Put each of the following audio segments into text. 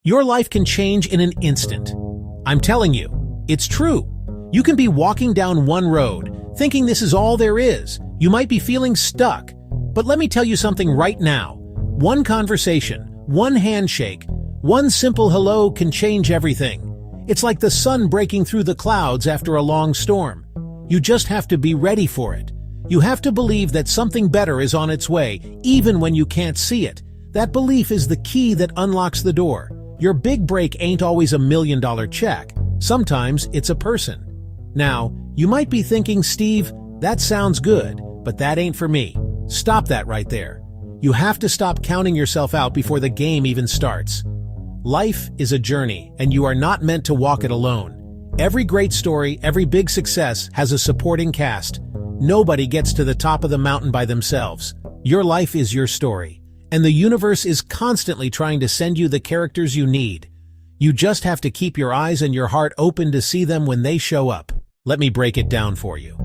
Your life can change in an instant. I'm telling you, it's true. You can be walking down one road, thinking this is all there is. You might be feeling stuck. But let me tell you something right now. One conversation, one handshake, one simple hello can change everything. It's like the sun breaking through the clouds after a long storm. You just have to be ready for it. You have to believe that something better is on its way, even when you can't see it. That belief is the key that unlocks the door. Your big break ain't always $1 million check. Sometimes it's a person. Now, you might be thinking, Steve, that sounds good, but that ain't for me. Stop that right there. You have to stop counting yourself out before the game even starts. Life is a journey, and you are not meant to walk it alone. Every great story, every big success has a supporting cast. Nobody gets to the top of the mountain by themselves. Your life is your story, and the universe is constantly trying to send you the characters you need. You just have to keep your eyes and your heart open to see them when they show up. Let me break it down for you.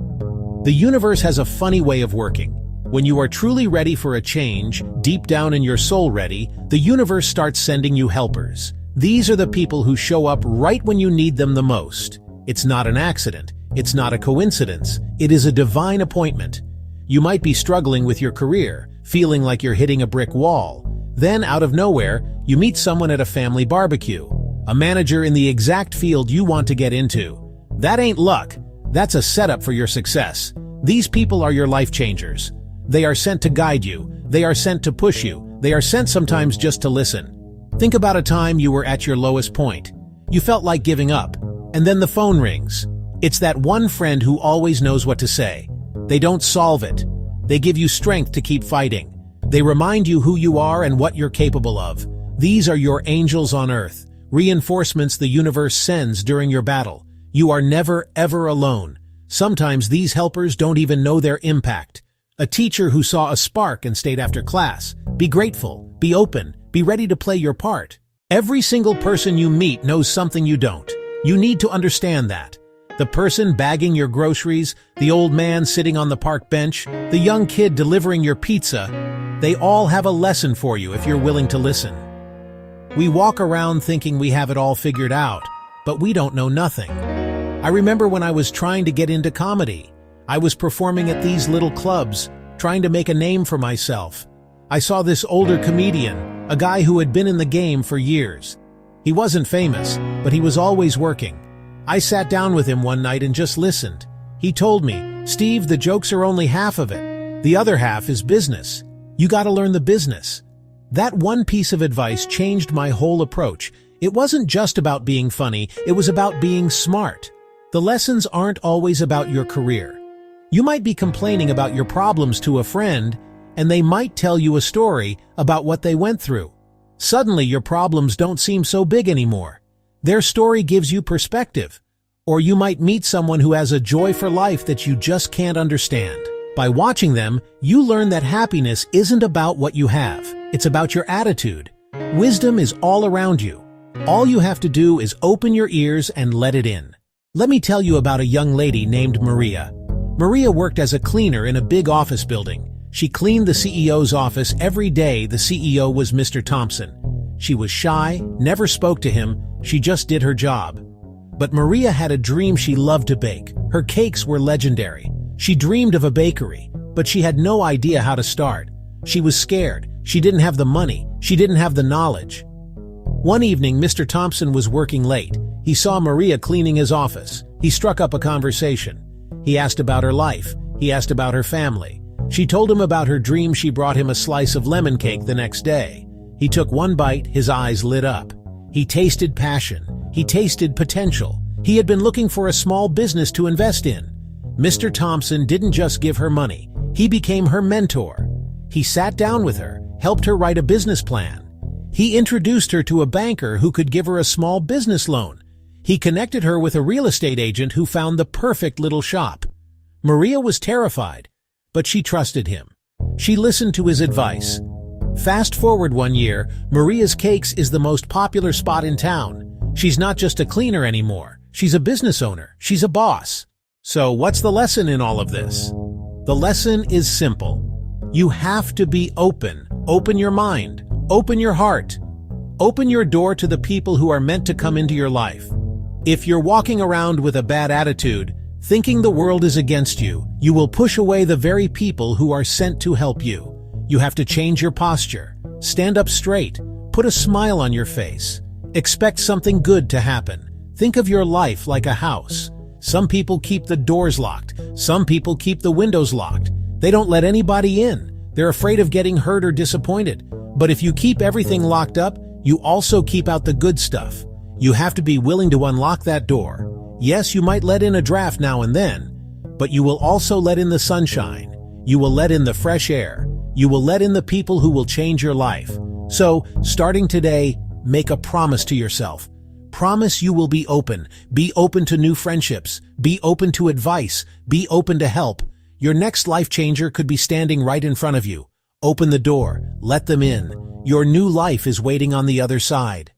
The universe has a funny way of working. When you are truly ready for a change, deep down in your soul ready, the universe starts sending you helpers. These are the people who show up right when you need them the most. It's not an accident. It's not a coincidence. It is a divine appointment. You might be struggling with your career, feeling like you're hitting a brick wall. Then, out of nowhere, you meet someone at a family barbecue, a manager in the exact field you want to get into. That ain't luck. That's a setup for your success. These people are your life changers. They are sent to guide you. They are sent to push you. They are sent sometimes just to listen. Think about a time you were at your lowest point. You felt like giving up. And then the phone rings. It's that one friend who always knows what to say. They don't solve it. They give you strength to keep fighting. They remind you who you are and what you're capable of. These are your angels on earth, reinforcements the universe sends during your battle. You are never, ever alone. Sometimes these helpers don't even know their impact. A teacher who saw a spark and stayed after class. Be grateful, be open, be ready to play your part. Every single person you meet knows something you don't. You need to understand that. The person bagging your groceries, the old man sitting on the park bench, the young kid delivering your pizza, they all have a lesson for you if you're willing to listen. We walk around thinking we have it all figured out, but we don't know nothing. I remember when I was trying to get into comedy. I was performing at these little clubs, trying to make a name for myself. I saw this older comedian, a guy who had been in the game for years. He wasn't famous, but he was always working. I sat down with him one night and just listened. He told me, Steve, the jokes are only half of it. The other half is business. You gotta learn the business. That one piece of advice changed my whole approach. It wasn't just about being funny, it was about being smart. The lessons aren't always about your career. You might be complaining about your problems to a friend, and they might tell you a story about what they went through. Suddenly your problems don't seem so big anymore. Their story gives you perspective. Or you might meet someone who has a joy for life that you just can't understand. By watching them, you learn that happiness isn't about what you have. It's about your attitude. Wisdom is all around you. All you have to do is open your ears and let it in. Let me tell you about a young lady named Maria. Maria worked as a cleaner in a big office building. She cleaned the CEO's office every day. The CEO was Mr. Thompson. She was shy, never spoke to him, she just did her job. But Maria had a dream. She loved to bake. Her cakes were legendary. She dreamed of a bakery, but she had no idea how to start. She was scared. She didn't have the money. She didn't have the knowledge. One evening, Mr. Thompson was working late. He saw Maria cleaning his office. He struck up a conversation. He asked about her life. He asked about her family. She told him about her dream. She brought him a slice of lemon cake the next day. He took one bite. His eyes lit up. He tasted passion. He tasted potential. He had been looking for a small business to invest in. Mr. Thompson didn't just give her money. He became her mentor. He sat down with her, helped her write a business plan. He introduced her to a banker who could give her a small business loan. He connected her with a real estate agent who found the perfect little shop. Maria was terrified, but she trusted him. She listened to his advice. Fast forward 1 year, Maria's Cakes is the most popular spot in town. She's not just a cleaner anymore. She's a business owner. She's a boss. So what's the lesson in all of this? The lesson is simple. You have to be open. Open your mind. Open your heart. Open your door to the people who are meant to come into your life. If you're walking around with a bad attitude, thinking the world is against you, you will push away the very people who are sent to help you. You have to change your posture. Stand up straight. Put a smile on your face. Expect something good to happen. Think of your life like a house. Some people keep the doors locked. Some people keep the windows locked. They don't let anybody in. They're afraid of getting hurt or disappointed. But if you keep everything locked up, you also keep out the good stuff. You have to be willing to unlock that door. Yes, you might let in a draft now and then, but you will also let in the sunshine. You will let in the fresh air. You will let in the people who will change your life. So, starting today, make a promise to yourself. Promise you will be open. Be open to new friendships. Be open to advice. Be open to help. Your next life changer could be standing right in front of you. Open the door. Let them in. Your new life is waiting on the other side.